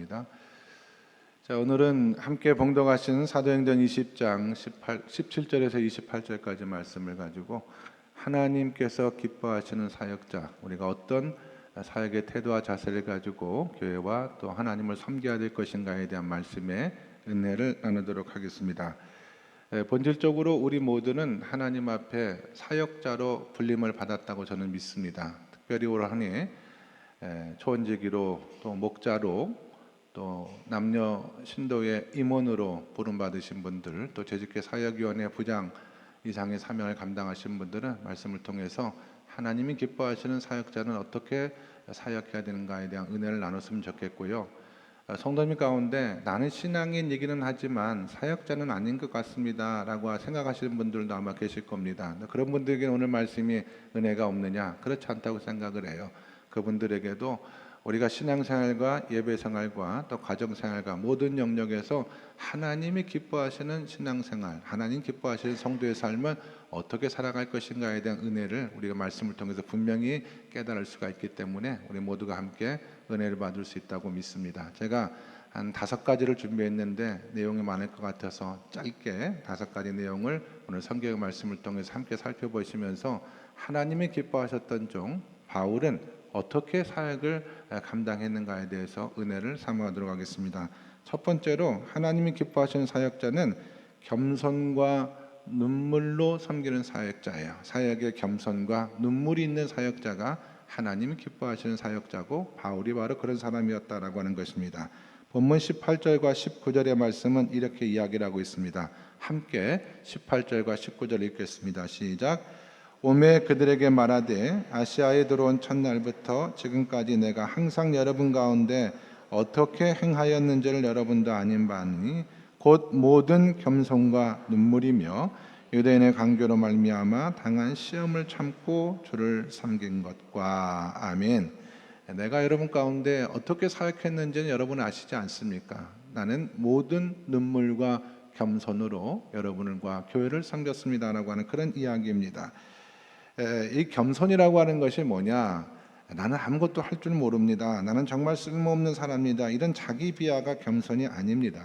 기도하겠습니다. 자, 오늘은 함께 봉독하신 사도행전 20장 17절에서 28절까지 말씀을 가지고 하나님께서 기뻐하시는 사역자, 우리가 어떤 사역의 태도와 자세를 가지고 교회와 또 하나님을 섬겨야 될 것인가에 대한 말씀의 은혜를 나누도록 하겠습니다. 본질적으로 우리 모두는 하나님 앞에 사역자로 불림을 받았다고 저는 믿습니다. 특별히 올 한 해 초원지기로 또 목자로 또 남녀 신도의 임원으로 부름받으신 분들, 또 재직회 사역위원회 부장 이상의 사명을 감당하신 분들은 말씀을 통해서 하나님이 기뻐하시는 사역자는 어떻게 사역해야 되는가에 대한 은혜를 나눴으면 좋겠고요. 성도님 가운데 나는 신앙인 얘기는 하지만 사역자는 아닌 것 같습니다 라고 생각하시는 분들도 아마 계실 겁니다. 그런 분들에게는 오늘 말씀이 은혜가 없느냐? 그렇지 않다고 생각을 해요. 그분들에게도 우리가 신앙생활과 예배생활과 또 가정생활과 모든 영역에서 하나님이 기뻐하시는 신앙생활, 하나님 기뻐하시는 성도의 삶을 어떻게 살아갈 것인가에 대한 은혜를 우리가 말씀을 통해서 분명히 깨달을 수가 있기 때문에 우리 모두가 함께 은혜를 받을 수 있다고 믿습니다. 제가 한 5가지를 준비했는데 내용이 많을 것 같아서 짧게 5가지 내용을 오늘 성경의 말씀을 통해서 함께 살펴보시면서 하나님이 기뻐하셨던 종 바울은 어떻게 사역을 감당했는가에 대해서 은혜를 삼아가도록 하겠습니다. 첫 번째로 하나님이 기뻐하시는 사역자는 겸손과 눈물로 섬기는 사역자예요. 사역의 겸손과 눈물이 있는 사역자가 하나님이 기뻐하시는 사역자고 바울이 바로 그런 사람이었다라고 하는 것입니다. 본문 18절과 19절의 말씀은 이렇게 이야기를 하고 있습니다. 함께 18절과 19절 읽겠습니다. 시작. 오매 그들에게 말하되 아시아에 들어온 첫날부터 지금까지 내가 항상 여러분 가운데 어떻게 행하였는지를 여러분도 아닌 바니 곧 모든 겸손과 눈물이며 유대인의 강교로 말미암아 당한 시험을 참고 주를 섬긴 것과 아멘. 내가 여러분 가운데 어떻게 사역했는지는 여러분 아시지 않습니까? 나는 모든 눈물과 겸손으로 여러분과 교회를 섬겼습니다라고 하는 그런 이야기입니다. 이 겸손이라고 하는 것이 뭐냐? 나는 아무것도 할 줄 모릅니다. 나는 정말 쓸모없는 사람입니다. 이런 자기 비하가 겸손이 아닙니다.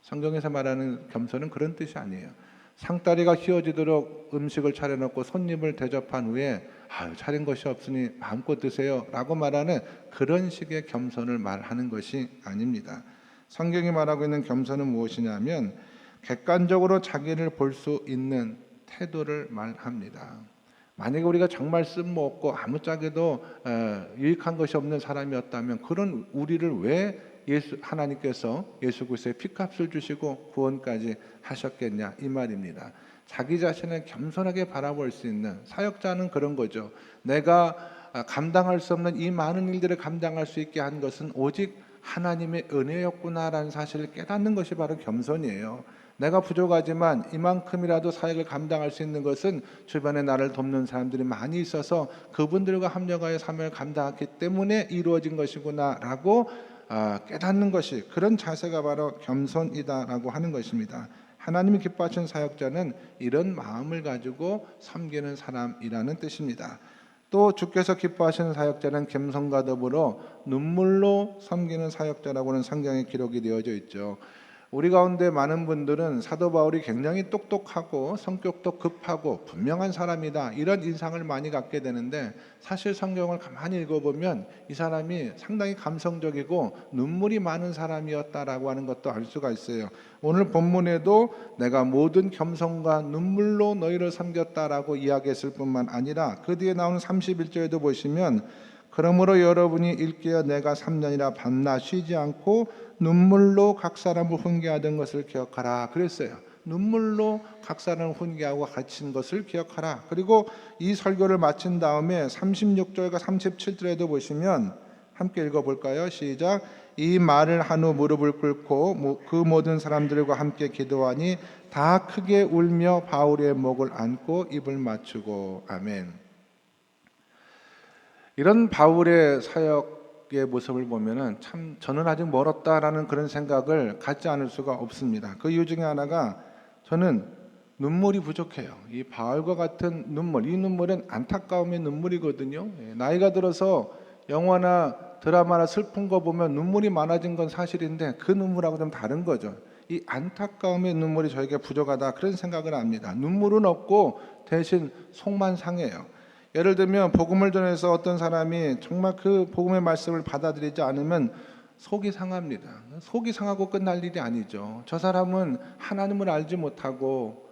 성경에서 말하는 겸손은 그런 뜻이 아니에요. 상다리가 휘어지도록 음식을 차려놓고 손님을 대접한 후에 차린 것이 없으니 마음껏 드세요 라고 말하는 그런 식의 겸손을 말하는 것이 아닙니다. 성경이 말하고 있는 겸손은 무엇이냐면 객관적으로 자기를 볼 수 있는 태도를 말합니다. 만약에 우리가 정말 쓸모없고 아무짝에도 유익한 것이 없는 사람이었다면 그런 우리를 왜 하나님께서 예수 그리스도의 피값을 주시고 구원까지 하셨겠냐 이 말입니다. 자기 자신을 겸손하게 바라볼 수 있는 사역자는 그런 거죠. 내가 감당할 수 없는 이 많은 일들을 감당할 수 있게 한 것은 오직 하나님의 은혜였구나라는 사실을 깨닫는 것이 바로 겸손이에요. 내가 부족하지만 이만큼이라도 사역을 감당할 수 있는 것은 주변에 나를 돕는 사람들이 많이 있어서 그분들과 합력하여 사명을 감당했기 때문에 이루어진 것이구나 라고 깨닫는 것이, 그런 자세가 바로 겸손이다라고 하는 것입니다. 하나님이 기뻐하시는 사역자는 이런 마음을 가지고 섬기는 사람이라는 뜻입니다. 또 주께서 기뻐하시는 사역자는 겸손과 더불어 눈물로 섬기는 사역자라고는 성경에 기록이 되어져 있죠. 우리 가운데 많은 분들은 사도 바울이 굉장히 똑똑하고 성격도 급하고 분명한 사람이다 이런 인상을 많이 갖게 되는데, 사실 성경을 가만히 읽어보면 이 사람이 상당히 감성적이고 눈물이 많은 사람이었다라고 하는 것도 알 수가 있어요. 오늘 본문에도 내가 모든 겸손과 눈물로 너희를 섬겼다라고 이야기했을 뿐만 아니라 그 뒤에 나오는 31절에도 보시면 그러므로 여러분이 일깨어 내가 3년이나 밤낮 쉬지 않고 눈물로 각 사람을 훈계하던 것을 기억하라 그랬어요. 눈물로 각 사람을 훈계하고 가르친 것을 기억하라. 그리고 이 설교를 마친 다음에 36절과 37절에도 보시면 함께 읽어볼까요? 시작. 이 말을 한 후 무릎을 꿇고 그 모든 사람들과 함께 기도하니 다 크게 울며 바울의 목을 안고 입을 맞추고 아멘. 이런 바울의 사역의 모습을 보면은 참 저는 아직 멀었다라는 그런 생각을 갖지 않을 수가 없습니다. 그 이유 중에 하나가 저는 눈물이 부족해요. 이 바울과 같은 눈물, 이 눈물은 안타까움의 눈물이거든요. 나이가 들어서 영화나 드라마나 슬픈 거 보면 눈물이 많아진 건 사실인데 그 눈물하고 좀 다른 거죠. 이 안타까움의 눈물이 저에게 부족하다, 그런 생각을 합니다. 눈물은 없고 대신 속만 상해요. 예를 들면 복음을 전해서 어떤 사람이 정말 그 복음의 말씀을 받아들이지 않으면 속이 상합니다. 속이 상하고 끝날 일이 아니죠. 저 사람은 하나님을 알지 못하고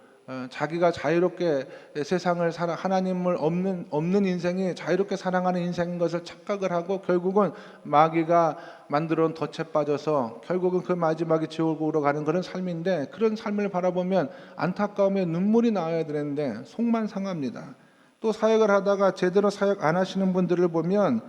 자기가 자유롭게 세상을 살아, 하나님을 없는 인생이 자유롭게 사랑하는 인생인 것을 착각을 하고 결국은 마귀가 만들어 온 덫에 빠져서 결국은 그 마지막에 지옥으로 가는 그런 삶인데, 그런 삶을 바라보면 안타까움에 눈물이 나와야 되는데 속만 상합니다. 또 사역을 하다가 제대로 사역 안 하시는 분들을 보면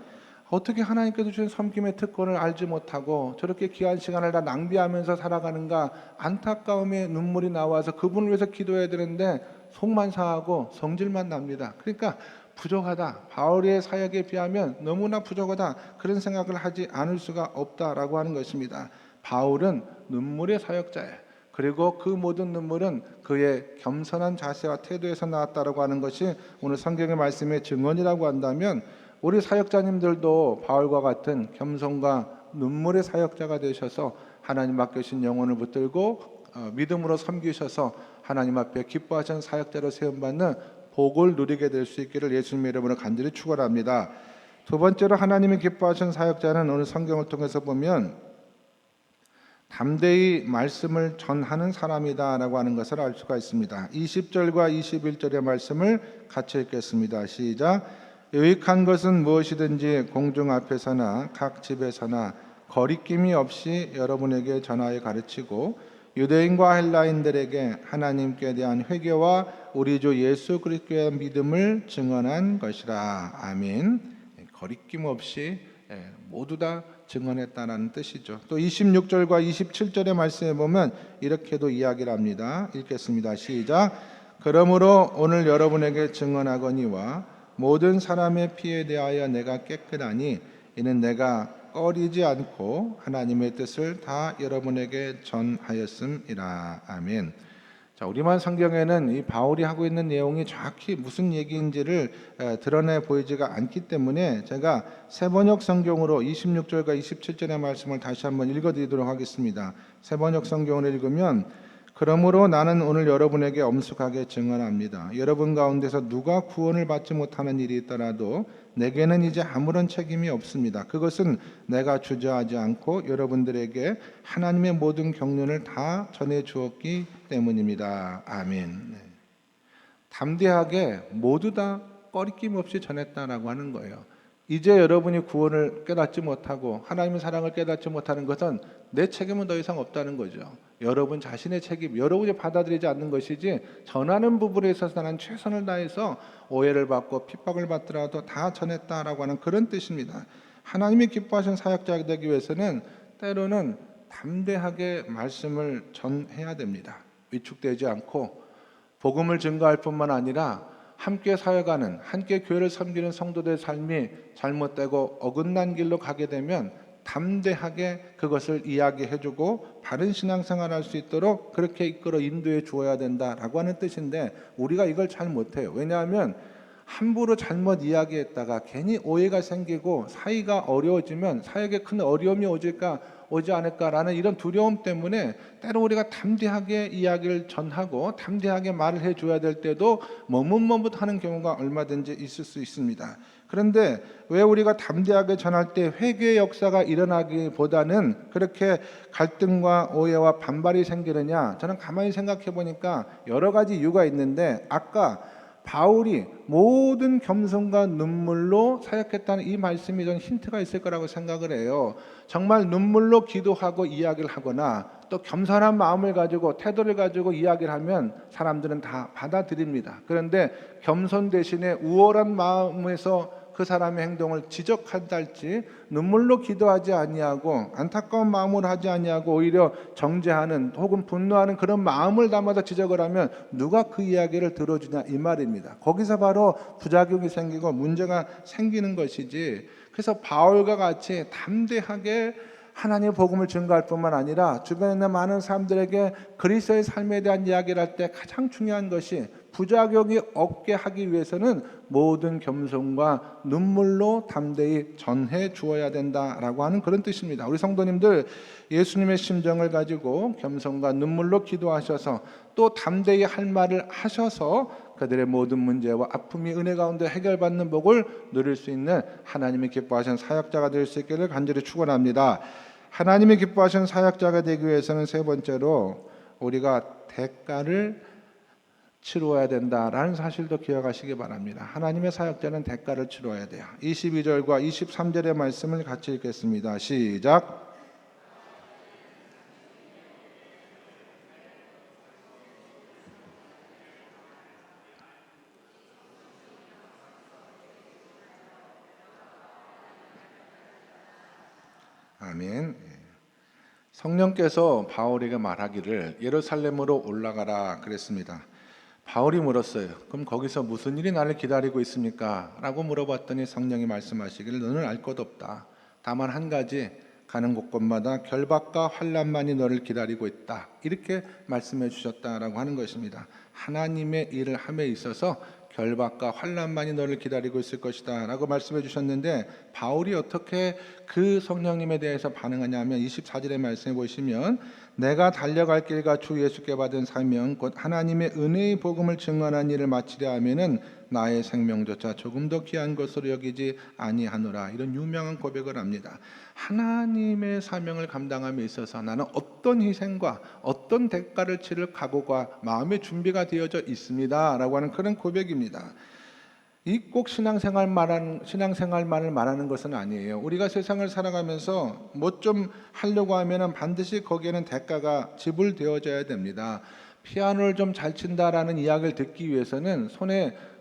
어떻게 하나님께서 주신 섬김의 특권을 알지 못하고 저렇게 귀한 시간을 다 낭비하면서 살아가는가, 안타까움에 눈물이 나와서 그분을 위해서 기도해야 되는데 속만 상하고 성질만 납니다. 그러니까 부족하다, 바울의 사역에 비하면 너무나 부족하다, 그런 생각을 하지 않을 수가 없다라고 하는 것입니다. 바울은 눈물의 사역자예요. 그리고 그 모든 눈물은 그의 겸손한 자세와 태도에서 나왔다라고 하는 것이 오늘 성경의 말씀의 증언이라고 한다면, 우리 사역자님들도 바울과 같은 겸손과 눈물의 사역자가 되셔서 하나님 맡기신 영혼을 붙들고 믿음으로 섬기셔서 하나님 앞에 기뻐하시는 사역자로 세움받는 복을 누리게 될 수 있기를 예수님의 이름으로 간절히 축원합니다. 두 번째로 하나님이 기뻐하시는 사역자는 오늘 성경을 통해서 보면 담대히 말씀을 전하는 사람이다라고 하는 것을 알 수가 있습니다. 20절과 21절의 말씀을 같이 읽겠습니다. 시작. 유익한 것은 무엇이든지 공중 앞에서나 각 집에서나 거리낌이 없이 여러분에게 전하여 가르치고 유대인과 헬라인들에게 하나님께 대한 회개와 우리 주 예수 그리스도에 대한 믿음을 증언한 것이라. 아멘. 거리낌 없이 모두 다 증언했다는 뜻이죠. 또 26절과 27절의 말씀에 보면 이렇게도 이야기를 합니다. 읽겠습니다. 시작. 그러므로 오늘 여러분에게 증언하거니와 모든 사람의 피에 대하여 내가 깨끗하니 이는 내가 꺼리지 않고 하나님의 뜻을 다 여러분에게 전하였음이라. 아멘. 자, 우리말 성경에는 이 바울이 하고 있는 내용이 정확히 무슨 얘기인지를 드러내 보이지가 않기 때문에 제가 새번역 성경으로 26절과 27절의 말씀을 다시 한번 읽어드리도록 하겠습니다. 새번역 성경을 읽으면, 그러므로 나는 오늘 여러분에게 엄숙하게 증언합니다. 여러분 가운데서 누가 구원을 받지 못하는 일이 있더라도 내게는 이제 아무런 책임이 없습니다. 그것은 내가 주저하지 않고 여러분들에게 하나님의 모든 경륜을 다 전해 주었기 때문입니다. 아멘. 담대하게 모두 다 꺼리낌 없이 전했다라고 하는 거예요. 이제 여러분이 구원을 깨닫지 못하고 하나님의 사랑을 깨닫지 못하는 것은 내 책임은 더 이상 없다는 거죠. 여러분 자신의 책임, 여러분이 받아들이지 않는 것이지, 전하는 부분에 있어서 나는 최선을 다해서 오해를 받고 핍박을 받더라도 다 전했다라고 하는 그런 뜻입니다. 하나님이 기뻐하신 사역자가 되기 위해서는 때로는 담대하게 말씀을 전해야 됩니다. 위축되지 않고 복음을 증거할 뿐만 아니라 함께 사역하는, 함께 교회를 섬기는 성도들의 삶이 잘못되고 어긋난 길로 가게 되면 담대하게 그것을 이야기해주고 바른 신앙생활을 할 수 있도록 그렇게 이끌어 인도해 주어야 된다라고 하는 뜻인데, 우리가 이걸 잘 못해요. 왜냐하면 함부로 잘못 이야기했다가 괜히 오해가 생기고 사이가 어려워지면 사역에 큰 어려움이 오지 않을까라는 이런 두려움 때문에 때로 우리가 담대하게 이야기를 전하고 담대하게 말을 해줘야 될 때도 머뭇머뭇하는 경우가 얼마든지 있을 수 있습니다. 그런데 왜 우리가 담대하게 전할 때 회개의 역사가 일어나기보다는 그렇게 갈등과 오해와 반발이 생기느냐? 저는 가만히 생각해 보니까 여러 가지 이유가 있는데, 아까 바울이 모든 겸손과 눈물로 사역했다는 이 말씀이 좀 힌트가 있을 거라고 생각을 해요. 정말 눈물로 기도하고 이야기를 하거나 또 겸손한 마음을 가지고 태도를 가지고 이야기를 하면 사람들은 다 받아들입니다. 그런데 겸손 대신에 우월한 마음에서 그 사람의 행동을 지적한다 할지, 눈물로 기도하지 아니하고 안타까운 마음으로 하지 아니하고 오히려 정죄하는 혹은 분노하는 그런 마음을 담아서 지적을 하면 누가 그 이야기를 들어주냐 이 말입니다. 거기서 바로 부작용이 생기고 문제가 생기는 것이지. 그래서 바울과 같이 담대하게 하나님의 복음을 증거할 뿐만 아니라 주변에 있는 많은 사람들에게 그리스도의 삶에 대한 이야기를 할 때 가장 중요한 것이 부작용이 없게 하기 위해서는 모든 겸손과 눈물로 담대히 전해 주어야 된다라고 하는 그런 뜻입니다. 우리 성도님들 예수님의 심정을 가지고 겸손과 눈물로 기도하셔서 또 담대히 할 말을 하셔서 그들의 모든 문제와 아픔이 은혜 가운데 해결받는 복을 누릴 수 있는 하나님이 기뻐하시는 사역자가 될 수 있기를 간절히 축원합니다. 하나님이 기뻐하시는 사역자가 되기 위해서는 세 번째로 우리가 대가를 치루어야 된다라는 사실도 기억하시기 바랍니다. 하나님의 사역자는 대가를 치루어야 돼요. 22절과 23절의 말씀을 같이 읽겠습니다. 시작. 아멘. 성령께서 바울에게 말하기를 예루살렘으로 올라가라 그랬습니다. 바울이 물었어요. 그럼 거기서 무슨 일이 나를 기다리고 있습니까? 라고 물어봤더니 성령이 말씀하시기를 너는 알 것 없다. 다만 한 가지, 가는 곳곳마다 결박과 환난만이 너를 기다리고 있다. 이렇게 말씀해 주셨다라고 하는 것입니다. 하나님의 일을 함에 있어서 결박과 환난만이 너를 기다리고 있을 것이다 라고 말씀해 주셨는데, 바울이 어떻게 그 성령님에 대해서 반응하냐면 24절의 말씀에 보시면 내가 달려갈 길과 주 예수께 받은 사명 곧 하나님의 은혜의 복음을 증언한 일을 마치려 하면은 나의 생명조차 조금 더 귀한 것으로 여기지 아니하노라. 이런 유명한 고백을 합니다. 하나님의 사명을 감당함에 있어서 나는 어떤 희생과 어떤 대가를 치를 각오가 마음의 준비가 되어져 있습니다 라고 하는 그런 고백입니다. 이 꼭 신앙생활만을 말하는 것은 아니에요. 우리가 세상을 살아가면서 뭐 좀 하려고 하면은 반드시 거기에는 대가가 지불되어져야 됩니다. 피아노를 좀 잘 친다라는 이야기를 듣기 위해서는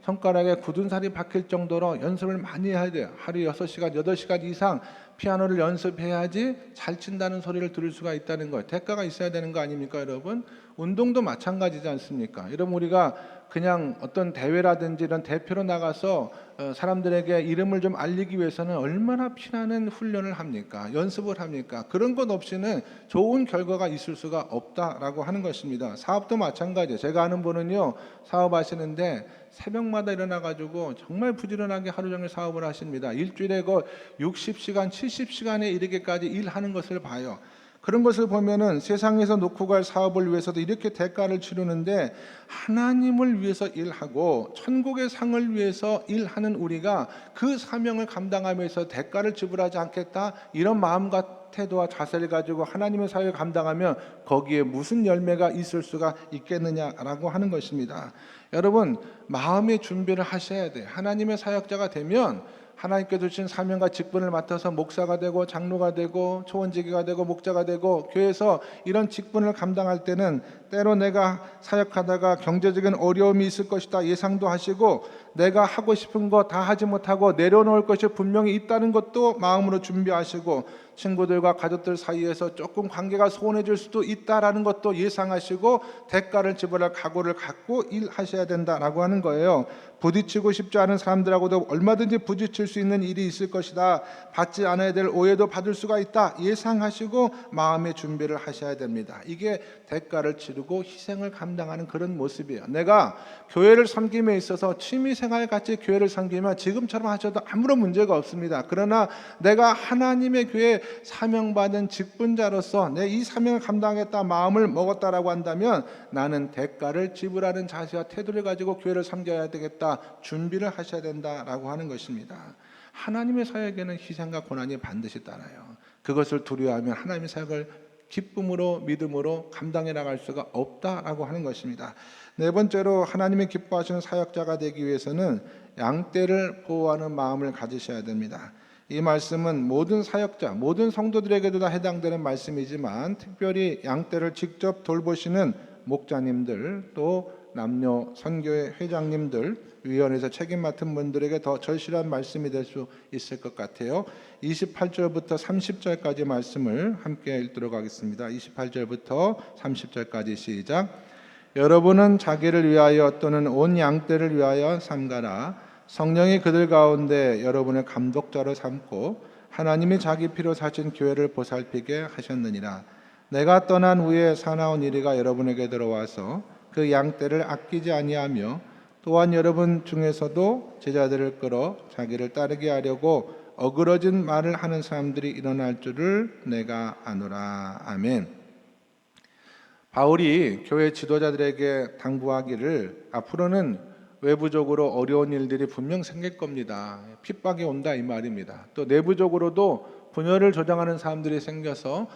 손가락에 굳은 살이 박힐 정도로 연습을 많이 해야 돼요. 하루 6시간, 8시간 이상 피아노를 연습해야지 잘 친다는 소리를 들을 수가 있다는 거예요. 대가가 있어야 되는 거 아닙니까, 여러분? 운동도 마찬가지지 않습니까? 여러분, 우리가 그냥 어떤 대회라든지 이런 대표로 나가서 사람들에게 이름을 좀 알리기 위해서는 얼마나 피나는 훈련을 합니까? 연습을 합니까? 그런 것 없이는 좋은 결과가 있을 수가 없다라고 하는 것입니다. 사업도 마찬가지예요. 제가 아는 분은요, 사업하시는데 새벽마다 일어나가지고 정말 부지런하게 하루 종일 사업을 하십니다. 일주일에 60시간, 70시간에 이르게까지 일하는 것을 봐요. 그런 것을 보면은 세상에서 놓고 갈 사업을 위해서도 이렇게 대가를 치르는데, 하나님을 위해서 일하고 천국의 상을 위해서 일하는 우리가 그 사명을 감당하면서 대가를 지불하지 않겠다, 이런 마음과 태도와 자세를 가지고 하나님의 사역을 감당하면 거기에 무슨 열매가 있을 수가 있겠느냐라고 하는 것입니다. 여러분, 마음의 준비를 하셔야 돼요. 하나님의 사역자가 되면 하나님께서 주신 사명과 직분을 맡아서 목사가 되고 장로가 되고 초원지기가 되고 목자가 되고 교회에서 이런 직분을 감당할 때는 때로 내가 사역하다가 경제적인 어려움이 있을 것이다 예상도 하시고, 내가 하고 싶은 거 다 하지 못하고 내려놓을 것이 분명히 있다는 것도 마음으로 준비하시고, 친구들과 가족들 사이에서 조금 관계가 소원해질 수도 있다라는 것도 예상하시고 대가를 지불할 각오를 갖고 일하셔야 된다라고 하는 거예요. 부딪히고 싶지 않은 사람들하고도 얼마든지 부딪힐 수 있는 일이 있을 것이다. 받지 않아야 될 오해도 받을 수가 있다. 예상하시고 마음의 준비를 하셔야 됩니다. 이게 대가를 치르고 희생을 감당하는 그런 모습이에요. 내가 교회를 섬김에 있어서 취미생활같이 교회를 섬기면 지금처럼 하셔도 아무런 문제가 없습니다. 그러나 내가 하나님의 교회 사명받은 직분자로서 내 이 사명을 감당하겠다 마음을 먹었다라고 한다면 나는 대가를 지불하는 자세와 태도를 가지고 교회를 섬겨야 되겠다, 준비를 하셔야 된다라고 하는 것입니다. 하나님의 사역에는 희생과 고난이 반드시 따라요. 그것을 두려워하면 하나님의 사역을 기쁨으로 믿음으로 감당해 나갈 수가 없다라고 하는 것입니다. 네 번째로 하나님이 기뻐하시는 사역자가 되기 위해서는 양떼를 보호하는 마음을 가지셔야 됩니다. 이 말씀은 모든 사역자, 모든 성도들에게도 다 해당되는 말씀이지만 특별히 양떼를 직접 돌보시는 목자님들, 또 남녀 선교회 회장님들, 위원회에서 책임 맡은 분들에게 더 절실한 말씀이 될 수 있을 것 같아요. 28절부터 30절까지 말씀을 함께 읽도록 하겠습니다. 28절부터 30절까지 시작. 여러분은 자기를 위하여 또는 온 양떼를 위하여 삼가라. 성령이 그들 가운데 여러분의 감독자로 삼고 하나님이 자기 피로 사신 교회를 보살피게 하셨느니라. 내가 떠난 후에 사나운 이리가 여러분에게 들어와서 그 양떼를 아끼지 아니하며 또한 여러분 중에서도 제자들을 끌어 자기를 따르게 하려고 어그러진 말을 하는 사람들이 일어날 줄을 내가 아노라. 아멘. 바울이 교회 지도자들에게 당부하기를 앞으로는 외부적으로 어려운 일들이 분명 생길 겁니다. 핍박이 온다 이 말입니다. 또 내부적으로도 분열을 조장하는 사람들이 생겨서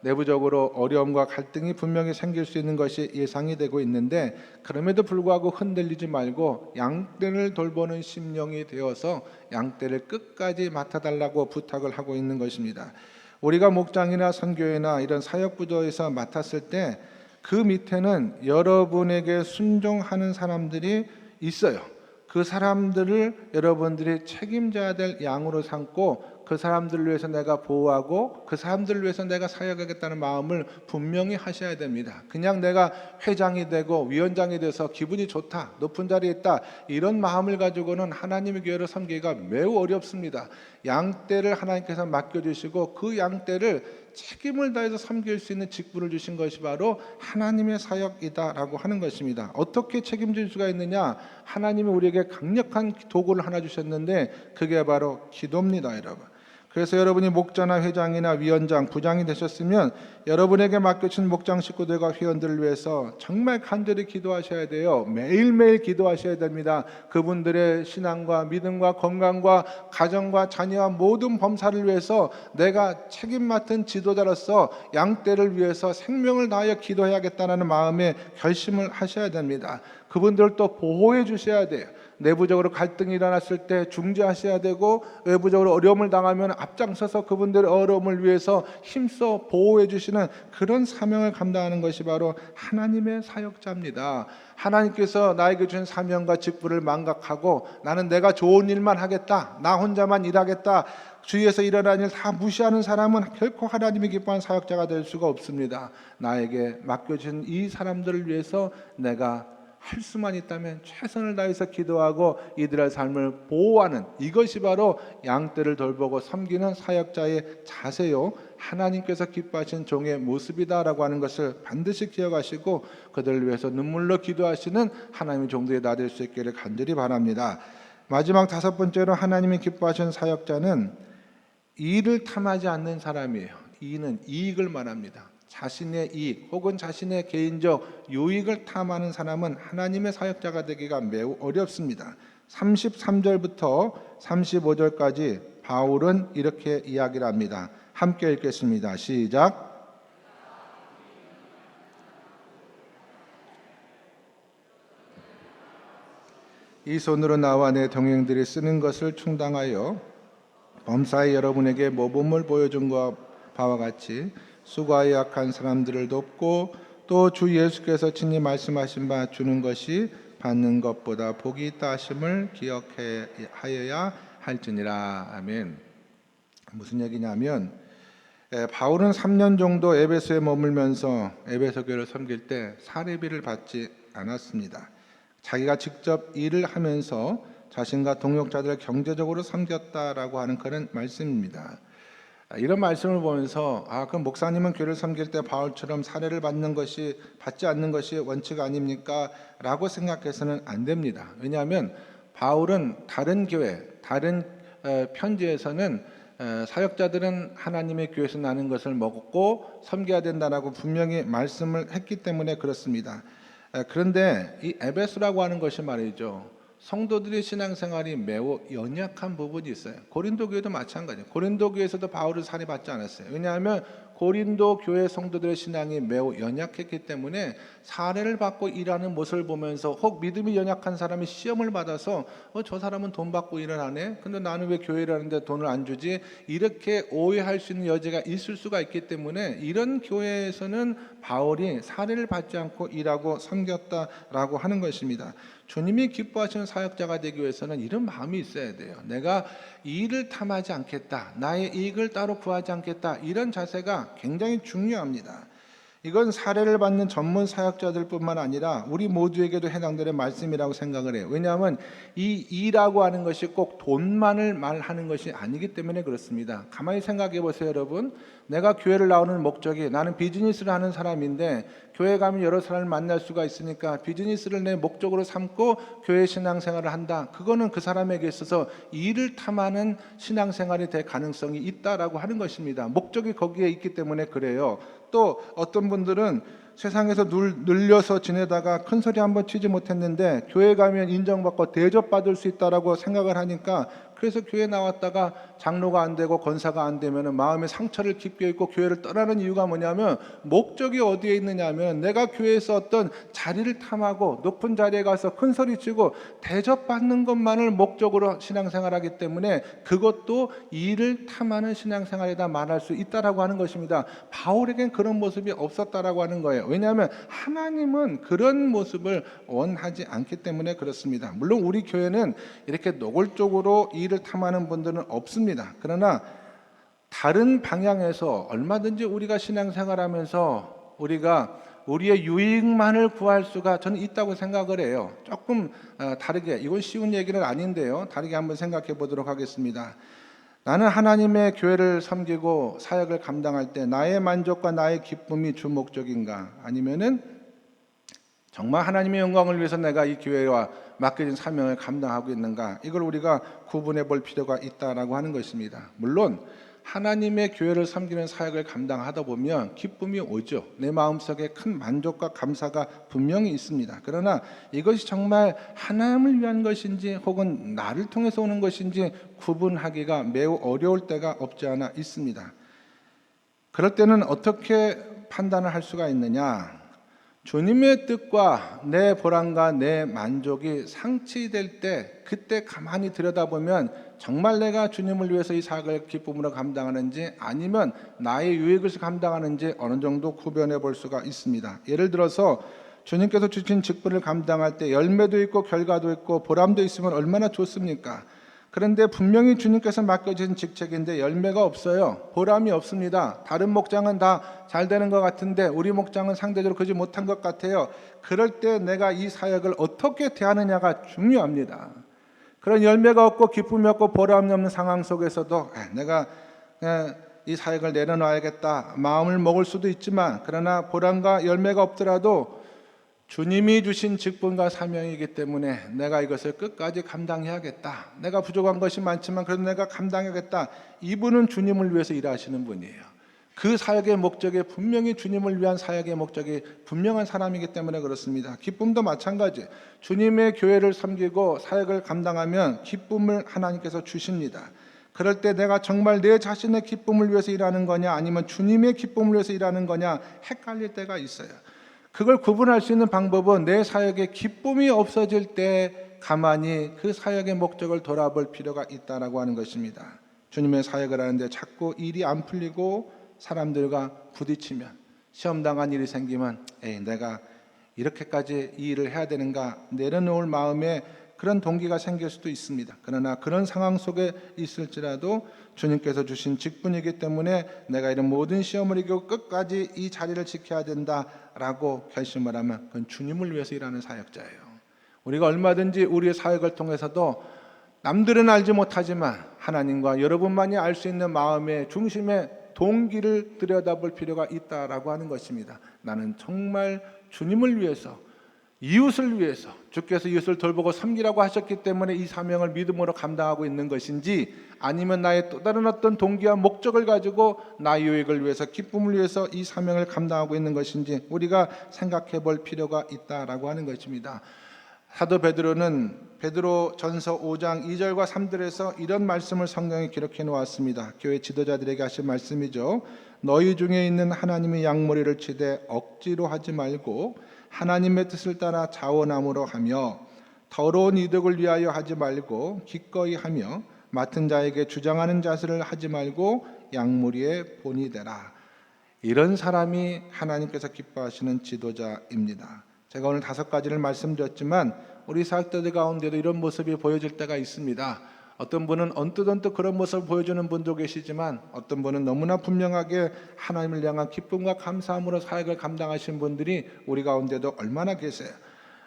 내부적으로 어려움과 갈등이 분명히 생길 수 있는 것이 예상이 되고 있는데, 그럼에도 불구하고 흔들리지 말고 양떼를 돌보는 심령이 되어서 양떼를 끝까지 맡아달라고 부탁을 하고 있는 것입니다. 우리가 목장이나 선교회나 이런 사역 부조에서 맡았을 때 그 밑에는 여러분에게 순종하는 사람들이 있어요. 그 사람들을 여러분들이 책임져야 될 양으로 삼고 그 사람들을 위해서 내가 보호하고 그 사람들을 위해서 내가 사역하겠다는 마음을 분명히 하셔야 됩니다. 그냥 내가 회장이 되고 위원장이 돼서 기분이 좋다, 높은 자리에 있다, 이런 마음을 가지고는 하나님의 교회를 섬기기가 매우 어렵습니다. 양떼를 하나님께서 맡겨주시고 그 양떼를 책임을 다해서 섬길 수 있는 직분을 주신 것이 바로 하나님의 사역이다라고 하는 것입니다. 어떻게 책임질 수가 있느냐? 하나님이 우리에게 강력한 도구를 하나 주셨는데 그게 바로 기도입니다, 여러분. 그래서 여러분이 목자나 회장이나 위원장, 부장이 되셨으면 여러분에게 맡겨진 목장 식구들과 회원들을 위해서 정말 간절히 기도하셔야 돼요. 매일매일 기도하셔야 됩니다. 그분들의 신앙과 믿음과 건강과 가정과 자녀와 모든 범사를 위해서 내가 책임 맡은 지도자로서 양떼를 위해서 생명을 다하여 기도해야겠다는 마음에 결심을 하셔야 됩니다. 그분들을 또 보호해 주셔야 돼요. 내부적으로 갈등이 일어났을 때 중재하셔야 되고, 외부적으로 어려움을 당하면 앞장서서 그분들의 어려움을 위해서 힘써 보호해 주시는 그런 사명을 감당하는 것이 바로 하나님의 사역자입니다. 하나님께서 나에게 주신 사명과 직분을 망각하고 나는 내가 좋은 일만 하겠다, 나 혼자만 일하겠다, 주위에서 일어나는 일 다 무시하는 사람은 결코 하나님이 기뻐하는 사역자가 될 수가 없습니다. 나에게 맡겨진 이 사람들을 위해서 내가 할 수만 있다면 최선을 다해서 기도하고 이들의 삶을 보호하는, 이것이 바로 양떼를 돌보고 섬기는 사역자의 자세요, 하나님께서 기뻐하신 종의 모습이다라고 하는 것을 반드시 기억하시고 그들을 위해서 눈물로 기도하시는 하나님의 종들이 나 될 수 있기를 간절히 바랍니다. 마지막 5번째로 하나님이 기뻐하시는 사역자는 이익을 탐하지 않는 사람이에요. 이는 이익을 말합니다. 자신의 이익 혹은 자신의 개인적 유익을 탐하는 사람은 하나님의 사역자가 되기가 매우 어렵습니다. 33절부터 35절까지 바울은 이렇게 이야기를 합니다. 함께 읽겠습니다. 시작. 이 손으로 나와 내 동행들이 쓰는 것을 충당하여 범사에 여러분에게 모범을 보여준 바와 같이 수고하여 약한 사람들을 돕고 또 주 예수께서 친히 말씀하신 바 주는 것이 받는 것보다 복이 있다 하심을 기억하여야 할지니라. 아멘. 무슨 얘기냐면 바울은 3년 정도 에베소에 머물면서 에베소 교회를 섬길 때 사례비를 받지 않았습니다. 자기가 직접 일을 하면서 자신과 동역자들을 경제적으로 섬겼다라고 하는 그런 말씀입니다. 이런 말씀을 보면서 그럼 목사님은 교회를 섬길 때 바울처럼 사례를 받지 않는 것이 원칙 아닙니까? 라고 생각해서는 안 됩니다. 왜냐하면 바울은 다른 교회, 다른 편지에서는 사역자들은 하나님의 교회에서 나는 것을 먹고 섬겨야 된다라고 분명히 말씀을 했기 때문에 그렇습니다. 그런데 이 에베소라고 하는 것이 말이죠, 성도들의 신앙생활이 매우 연약한 부분이 있어요. 고린도 교회도 마찬가지예요. 고린도 교회에서도 바울을 사례받지 않았어요. 왜냐하면 고린도 교회 성도들의 신앙이 매우 연약했기 때문에 사례를 받고 일하는 모습을 보면서 혹 믿음이 연약한 사람이 시험을 받아서 저 사람은 돈 받고 일을 하네, 근데 나는 왜 교회를 하는데 돈을 안 주지, 이렇게 오해할 수 있는 여지가 있을 수가 있기 때문에 이런 교회에서는 바울이 사례를 받지 않고 일하고 섬겼다라고 하는 것입니다. 주님이 기뻐하시는 사역자가 되기 위해서는 이런 마음이 있어야 돼요. 내가 이익을 탐하지 않겠다, 나의 이익을 따로 구하지 않겠다, 이런 자세가 굉장히 중요합니다. 이건 사례를 받는 전문 사역자들뿐만 아니라 우리 모두에게도 해당되는 말씀이라고 생각을 해요. 왜냐하면 이 일이라고 하는 것이 꼭 돈만을 말하는 것이 아니기 때문에 그렇습니다. 가만히 생각해 보세요, 여러분. 내가 교회를 나오는 목적이, 나는 비즈니스를 하는 사람인데 교회 가면 여러 사람을 만날 수가 있으니까 비즈니스를 내 목적으로 삼고 교회 신앙생활을 한다. 그거는 그 사람에게 있어서 일을 탐하는 신앙생활이 될 가능성이 있다라고 하는 것입니다. 목적이 거기에 있기 때문에 그래요. 또 어떤 분들은 세상에서 눌려서 지내다가 큰 소리 한번 치지 못했는데 교회 가면 인정받고 대접받을 수 있다라고 생각을 하니까, 그래서 교회 나왔다가 장로가 안 되고 권사가 안 되면 마음에 상처를 깊게 입고 교회를 떠나는 이유가 뭐냐면, 목적이 어디에 있느냐면 내가 교회에서 어떤 자리를 탐하고 높은 자리에 가서 큰 소리 치고 대접받는 것만을 목적으로 신앙생활하기 때문에 그것도 일을 탐하는 신앙생활이다 말할 수 있다라고 하는 것입니다. 바울에겐 그런 모습이 없었다라고 하는 거예요. 왜냐하면 하나님은 그런 모습을 원하지 않기 때문에 그렇습니다. 물론 우리 교회는 이렇게 노골적으로 일을 탐하는 분들은 없습니다. 그러나 다른 방향에서 얼마든지 우리가 신앙생활하면서 우리가 우리의 유익만을 구할 수가 저는 있다고 생각을 해요. 조금 다르게, 이건 쉬운 얘기는 아닌데요, 다르게 한번 생각해 보도록 하겠습니다. 나는 하나님의 교회를 섬기고 사역을 감당할 때 나의 만족과 나의 기쁨이 주 목적인가, 아니면은 정말 하나님의 영광을 위해서 내가 이 교회와 맡겨진 사명을 감당하고 있는가, 이걸 우리가 구분해 볼 필요가 있다라고 하는 것입니다. 물론 하나님의 교회를 섬기는 사역을 감당하다 보면 기쁨이 오죠. 내 마음속에 큰 만족과 감사가 분명히 있습니다. 그러나 이것이 정말 하나님을 위한 것인지 혹은 나를 통해서 오는 것인지 구분하기가 매우 어려울 때가 없지 않아 있습니다. 그럴 때는 어떻게 판단을 할 수가 있느냐? 주님의 뜻과 내 보람과 내 만족이 상치될 때, 그때 가만히 들여다보면 정말 내가 주님을 위해서 이 사역을 기쁨으로 감당하는지 아니면 나의 유익을 감당하는지 어느 정도 구별해 볼 수가 있습니다. 예를 들어서 주님께서 주신 직분을 감당할 때 열매도 있고 결과도 있고 보람도 있으면 얼마나 좋습니까? 그런데 분명히 주님께서 맡겨진 직책인데 열매가 없어요. 보람이 없습니다. 다른 목장은 다 잘 되는 것 같은데 우리 목장은 상대적으로 그러지 못한 것 같아요. 그럴 때 내가 이 사역을 어떻게 대하느냐가 중요합니다. 그런 열매가 없고 기쁨이 없고 보람이 없는 상황 속에서도 내가 이 사역을 내려놔야겠다 마음을 먹을 수도 있지만, 그러나 보람과 열매가 없더라도 주님이 주신 직분과 사명이기 때문에 내가 이것을 끝까지 감당해야겠다. 내가 부족한 것이 많지만 그래도 내가 감당해야겠다. 이분은 주님을 위해서 일하시는 분이에요. 그 사역의 목적이 분명히 주님을 위한 사역의 목적이 분명한 사람이기 때문에 그렇습니다. 기쁨도 마찬가지. 주님의 교회를 섬기고 사역을 감당하면 기쁨을 하나님께서 주십니다. 그럴 때 내가 정말 내 자신의 기쁨을 위해서 일하는 거냐 아니면 주님의 기쁨을 위해서 일하는 거냐 헷갈릴 때가 있어요. 그걸 구분할 수 있는 방법은 내 사역에 기쁨이 없어질 때 가만히 그 사역의 목적을 돌아볼 필요가 있다라고 하는 것입니다. 주님의 사역을 하는데 자꾸 일이 안 풀리고 사람들과 부딪히면, 시험당한 일이 생기면 내가 이렇게까지 이 일을 해야 되는가 내려놓을 마음에 그런 동기가 생길 수도 있습니다. 그러나 그런 상황 속에 있을지라도 주님께서 주신 직분이기 때문에 내가 이런 모든 시험을 이기고 끝까지 이 자리를 지켜야 된다라고 결심을 하면 그건 주님을 위해서 일하는 사역자예요. 우리가 얼마든지 우리의 사역을 통해서도 남들은 알지 못하지만 하나님과 여러분만이 알 수 있는 마음의 중심에 동기를 들여다볼 필요가 있다라고 하는 것입니다. 나는 정말 주님을 위해서, 이웃을 위해서, 주께서 이웃을 돌보고 섬기라고 하셨기 때문에 이 사명을 믿음으로 감당하고 있는 것인지, 아니면 나의 또 다른 어떤 동기와 목적을 가지고 나의 유익을 위해서, 기쁨을 위해서 이 사명을 감당하고 있는 것인지 우리가 생각해 볼 필요가 있다라고 하는 것입니다. 사도 베드로는 베드로전서 5장 2절과 3절에서 이런 말씀을 성경에 기록해 놓았습니다. 교회 지도자들에게 하신 말씀이죠. 너희 중에 있는 하나님의 양머리를 치되 억지로 하지 말고 하나님의 뜻을 따라 자원함으로 하며, 더러운 이득을 위하여 하지 말고 기꺼이 하며, 맡은 자에게 주장하는 자세를 하지 말고 양머리의 본이 되라. 이런 사람이 하나님께서 기뻐하시는 지도자입니다. 제가 오늘 5가지를 말씀드렸지만 우리 사역자들 가운데도 이런 모습이 보여질 때가 있습니다. 어떤 분은 언뜻 그런 모습을 보여주는 분도 계시지만 어떤 분은 너무나 분명하게 하나님을 향한 기쁨과 감사함으로 사역을 감당하신 분들이 우리 가운데도 얼마나 계세요.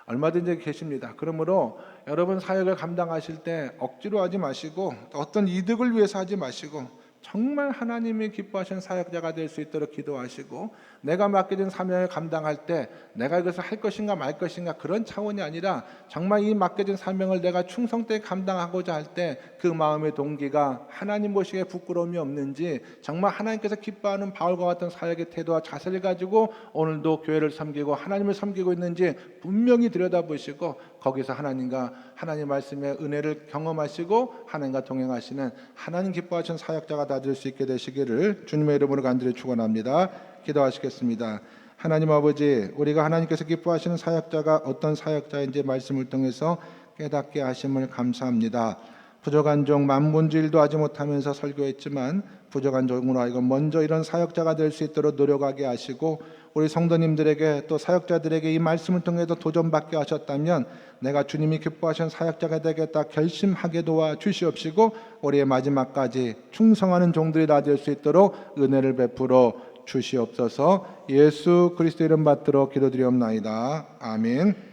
얼마든지 계십니다. 그러므로 여러분 사역을 감당하실 때 억지로 하지 마시고 어떤 이득을 위해서 하지 마시고 정말 하나님이 기뻐하시는 사역자가 될 수 있도록 기도하시고, 내가 맡겨진 사명을 감당할 때 내가 이것을 할 것인가 말 것인가 그런 차원이 아니라 정말 이 맡겨진 사명을 내가 충성되게 감당하고자 할 때 그 마음의 동기가 하나님 보시기에 부끄러움이 없는지, 정말 하나님께서 기뻐하는 바울과 같은 사역의 태도와 자세를 가지고 오늘도 교회를 섬기고 하나님을 섬기고 있는지 분명히 들여다보시고, 거기서 하나님 말씀의 은혜를 경험하시고 하나님과 동행하시는 하나님 기뻐하시는 사역자가 다 될 수 있게 되시기를 주님의 이름으로 간절히 축원합니다. 기도하시겠습니다. 하나님 아버지, 우리가 하나님께서 기뻐하시는 사역자가 어떤 사역자인지 말씀을 통해서 깨닫게 하심을 감사합니다. 부족한 종 만분주일도 하지 못하면서 설교했지만 부족한 종으로 하여금 먼저 이런 사역자가 될 수 있도록 노력하게 하시고, 우리 성도님들에게 또 사역자들에게 이 말씀을 통해서 도전받게 하셨다면 내가 주님이 기뻐하시는 사역자가 되겠다 결심하게 도와주시옵시고, 우리의 마지막까지 충성하는 종들이 다 될 수 있도록 은혜를 베풀어 주시옵소서. 예수 그리스도 이름 받들어 기도드리옵나이다. 아멘.